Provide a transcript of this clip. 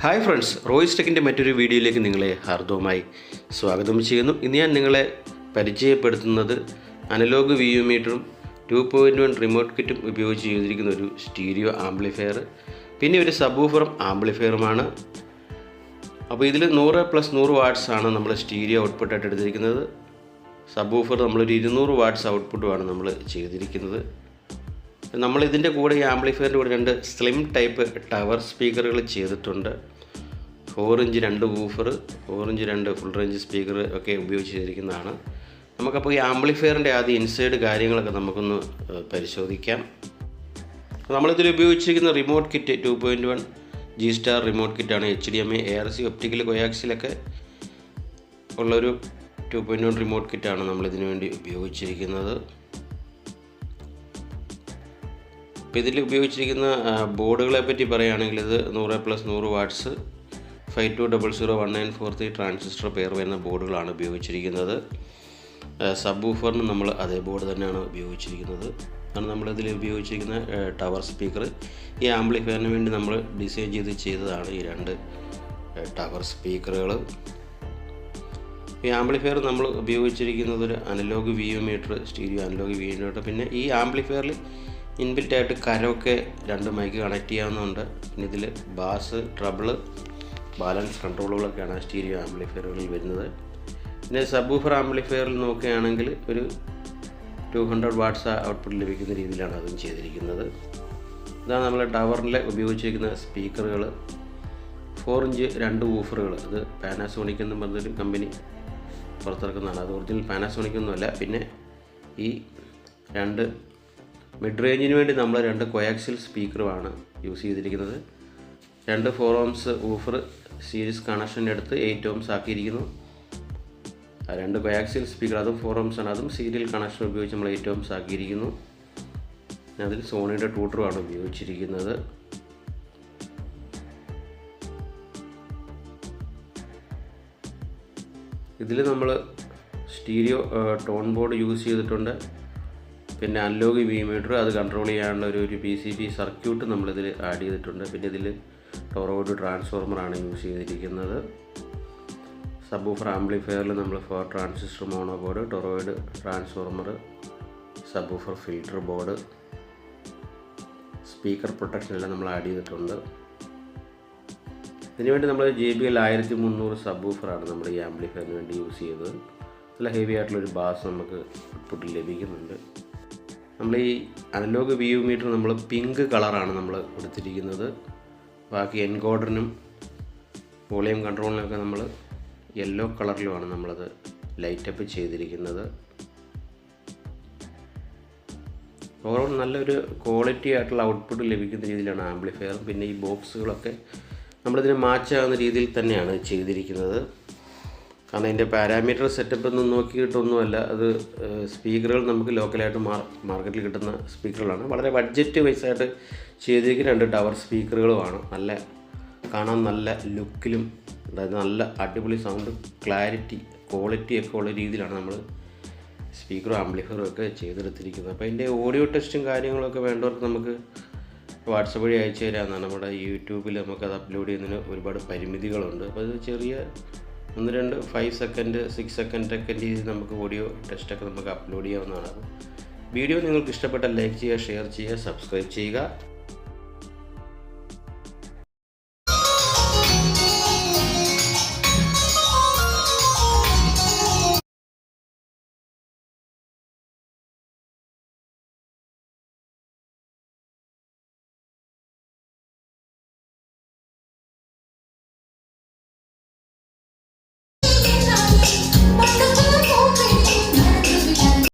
Hi friends, Royce ടെക്കിൻ്റെ മറ്റൊരു വീഡിയോയിലേക്ക് നിങ്ങളെ ഹാർദവമായി സ്വാഗതം ചെയ്യുന്നു. ഇന്ന് ഞാൻ നിങ്ങളെ പരിചയപ്പെടുത്തുന്നത് അനലോഗ് വി യു മീറ്ററും 2.1 റിമോട്ട് കിറ്റും ഉപയോഗിച്ച് ചെയ്തിരിക്കുന്ന ഒരു സ്റ്റീരിയോ ആംപ്ലിഫയർ, പിന്നെ ഒരു സബ്വൂഫറും ആംപ്ലിഫയറുമാണ്. അപ്പോൾ ഇതിൽ 100+100 വാട്ട്സ് ആണ് നമ്മൾ സ്റ്റീരിയോ ഔട്ട്പുട്ടായിട്ട് എടുത്തിരിക്കുന്നത്. സബ്വൂഫർ നമ്മളൊരു 200 വാട്ട്സ് ഔട്ട്പുട്ടുമാണ് നമ്മൾ ചെയ്തിരിക്കുന്നത്. നമ്മളിതിൻ്റെ കൂടെ ഈ ആംപ്ലിഫയറിൻ്റെ കൂടെ 2 സ്ലിം ടൈപ്പ് ടവർ സ്പീക്കറുകൾ ചെയ്തിട്ടുണ്ട്. 4 inch 2 woofer, 4 inch 2 full range speaker ഒക്കെ ഉപയോഗിച്ച് ചെയ്തിരിക്കുന്നതാണ്. നമുക്കപ്പോൾ ഈ ആംപ്ലിഫയറിൻ്റെ ആദ്യം ഇൻസൈഡ് കാര്യങ്ങളൊക്കെ നമുക്കൊന്ന് പരിശോധിക്കാം. നമ്മളിതിൽ ഉപയോഗിച്ചിരിക്കുന്ന റിമോട്ട് കിറ്റ് 2.1 G-Star റിമോട്ട് കിറ്റാണ്. HDMI, ARC, ഒപ്റ്റിക്കൽ, കൊയാക്സിലൊക്കെ ഉള്ളൊരു 2.1 റിമോട്ട് കിറ്റാണ് നമ്മളിതിനു വേണ്ടി ഉപയോഗിച്ചിരിക്കുന്നത്. അപ്പോൾ ഇതിൽ ഉപയോഗിച്ചിരിക്കുന്ന ബോർഡുകളെ പറ്റി പറയുകയാണെങ്കിൽ ഇത് 100+100 വാട്ട്സ് 52001943 ട്രാൻസിസ്റ്റർ പെയർ വരുന്ന ബോർഡുകളാണ് ഉപയോഗിച്ചിരിക്കുന്നത്. സബ്വൂഫറിന് നമ്മൾ അതേ ബോർഡ് തന്നെയാണ് ഉപയോഗിച്ചിരിക്കുന്നത്. ആണ് നമ്മളിതിൽ ഉപയോഗിച്ചിരിക്കുന്ന ടവർ സ്പീക്കർ. ഈ ആംപ്ലിഫയറിന് വേണ്ടി നമ്മൾ ഡിസൈൻ ചെയ്തതാണ് ഈ 2 ടവർ സ്പീക്കറുകൾ. ഈ ആംപ്ലിഫയർ നമ്മൾ ഉപയോഗിച്ചിരിക്കുന്നത് ഒരു analogue V U meter, stereo analogue V U meter. പിന്നെ ഈ ആംപ്ലിഫയറിൽ ഇൻബിൽറ്റായിട്ട് കരോക്കെ 2 മൈക്ക് കണക്ട് ചെയ്യാവുന്നതുണ്ട്. പിന്നെ ഇതിൽ ബാസ്, ട്രബിള്, ബാലൻസ് കൺട്രോളുകളൊക്കെയാണ് സ്റ്റീരിയോ ആംപ്ലിഫയറുകളിൽ വരുന്നത്. പിന്നെ സബ്വൂഫർ ആംപ്ലിഫയറിൽ നോക്കുകയാണെങ്കിൽ ഒരു 200 വാട്ട്സ് ഔട്ട്പുട്ട് ലഭിക്കുന്ന രീതിയിലാണ് അതും ചെയ്തിരിക്കുന്നത്. ഇതാണ് നമ്മൾ ടവറിൽ ഉപയോഗിച്ചിരിക്കുന്ന സ്പീക്കറുകൾ. 4 ഇഞ്ച് 2 വൂഫറുകൾ. ഇത് പാനാസോണിക് എന്ന് പറഞ്ഞൊരു കമ്പനി പുറത്തിറക്കുന്നതാണ്. അത് ഒറിജിനൽ പാനാസോണിക് ഒന്നുമല്ല. പിന്നെ ഈ 2 മിഡ് റേഞ്ചിന് വേണ്ടി നമ്മൾ 2 കൊയാക്സിൽ സ്പീക്കറുമാണ് യൂസ് ചെയ്തിരിക്കുന്നത്. 2 4 ohms വൂഫർ സീരീസ് കണക്ഷൻ എടുത്ത് 8 ohms ആക്കിയിരിക്കുന്നു. 2 കൊയാക്സിൽ സ്പീക്കർ, അതും 4 ohms ആണ്. അതും സീരിയൽ കണക്ഷൻ ഉപയോഗിച്ച് നമ്മൾ 8 ohms ആക്കിയിരിക്കുന്നു. അതിൽ സോണിയുടെ ട്യൂട്ടറുമാണ് ഉപയോഗിച്ചിരിക്കുന്നത്. ഇതിൽ നമ്മൾ സ്റ്റീരിയോ ടോൺ ബോർഡ് യൂസ് ചെയ്തിട്ടുണ്ട്. പിന്നെ അനലോഗ് വി മീറ്റർ, അത് കൺട്രോൾ ചെയ്യാനുള്ള ഒരു PCB സർക്യൂട്ട് നമ്മളിതിൽ ആഡ് ചെയ്തിട്ടുണ്ട്. പിന്നെ ഇതിൽ ടോറോയിഡ് ട്രാൻസ്ഫോർമറാണ് യൂസ് ചെയ്തിരിക്കുന്നത്. സബ്വൂഫർ ആംപ്ലിഫയറിൽ നമ്മൾ 4 transistor mono board, toroid transformer, subwoofer filter board, speaker protection എല്ലാം നമ്മൾ ആഡ് ചെയ്തിട്ടുണ്ട്. ഇതിനുവേണ്ടി നമ്മൾ JBL 1300 സബ്വൂഫറാണ് നമ്മൾ ഈ ആംപ്ലിഫയറിന് വേണ്ടി യൂസ് ചെയ്തത്. നല്ല ഹെവി ആയിട്ടുള്ളൊരു ബാസ് നമുക്ക് ഔട്ട്പുട്ടിൽ ലഭിക്കുന്നുണ്ട്. നമ്മൾ ഈ അനലോഗ് വി യു മീറ്റർ നമ്മൾ പിങ്ക് കളറാണ് നമ്മൾ കൊടുത്തിരിക്കുന്നത്. ബാക്കി എൻകോഡറിനും വോളിയം കൺട്രോളിനൊക്കെ നമ്മൾ യെല്ലോ കളറിലുമാണ് നമ്മളത് ലൈറ്റപ്പ് ചെയ്തിരിക്കുന്നത്. ഓവറോൾ നല്ലൊരു ക്വാളിറ്റി ആയിട്ടുള്ള ഔട്ട്പുട്ട് ലഭിക്കുന്ന രീതിയിലാണ് ആംപ്ലിഫയർ. പിന്നെ ഈ ബോക്സുകളൊക്കെ നമ്മളിതിന് മാച്ചാകുന്ന രീതിയിൽ തന്നെയാണ് ചെയ്തിരിക്കുന്നത്. കാരണം അതിൻ്റെ പാരാമീറ്റർ സെറ്റപ്പ് ഒന്നും നോക്കിയിട്ടൊന്നുമല്ല. അത് സ്പീക്കറുകൾ നമുക്ക് ലോക്കലായിട്ട് മാർക്കറ്റിൽ കിട്ടുന്ന സ്പീക്കറുകളാണ്. വളരെ ബഡ്ജറ്റ് വൈസായിട്ട് ചെയ്തിരിക്കുന്ന 2 ടവർ സ്പീക്കറുകളുമാണ്. കാണാൻ നല്ല ലുക്കിലും, അതായത് നല്ല അടിപൊളി സൗണ്ട്, ക്ലാരിറ്റി, ക്വാളിറ്റി ഒക്കെ ഉള്ള രീതിയിലാണ് നമ്മൾ സ്പീക്കറും ആംപ്ലിഫയറും ഒക്കെ ചെയ്തെടുത്തിരിക്കുന്നത്. അപ്പോൾ അതിൻ്റെ ഓഡിയോ ടെസ്റ്റും കാര്യങ്ങളൊക്കെ വേണ്ടവർക്ക് നമുക്ക് വാട്സപ്പ് വഴി അയച്ചു തരാമെന്നാണ്. നമ്മുടെ യൂട്യൂബിൽ നമുക്കത് അപ്ലോഡ് ചെയ്യുന്നതിന് ഒരുപാട് പരിമിതികളുണ്ട്. അപ്പോൾ അത് ചെറിയ 1-2 5 സെക്കൻഡ് 6 സെക്കൻഡ് ഒക്കെ രീതിയിൽ നമുക്ക് ഓഡിയോ ടെസ്റ്റൊക്കെ നമുക്ക് അപ്ലോഡ് ചെയ്യാവുന്നതാണ്. വീഡിയോ നിങ്ങൾക്ക് ഇഷ്ടപ്പെട്ടാൽ ലൈക്ക് ചെയ്യുക, ഷെയർ ചെയ്യുക, സബ്സ്ക്രൈബ് ചെയ്യുക.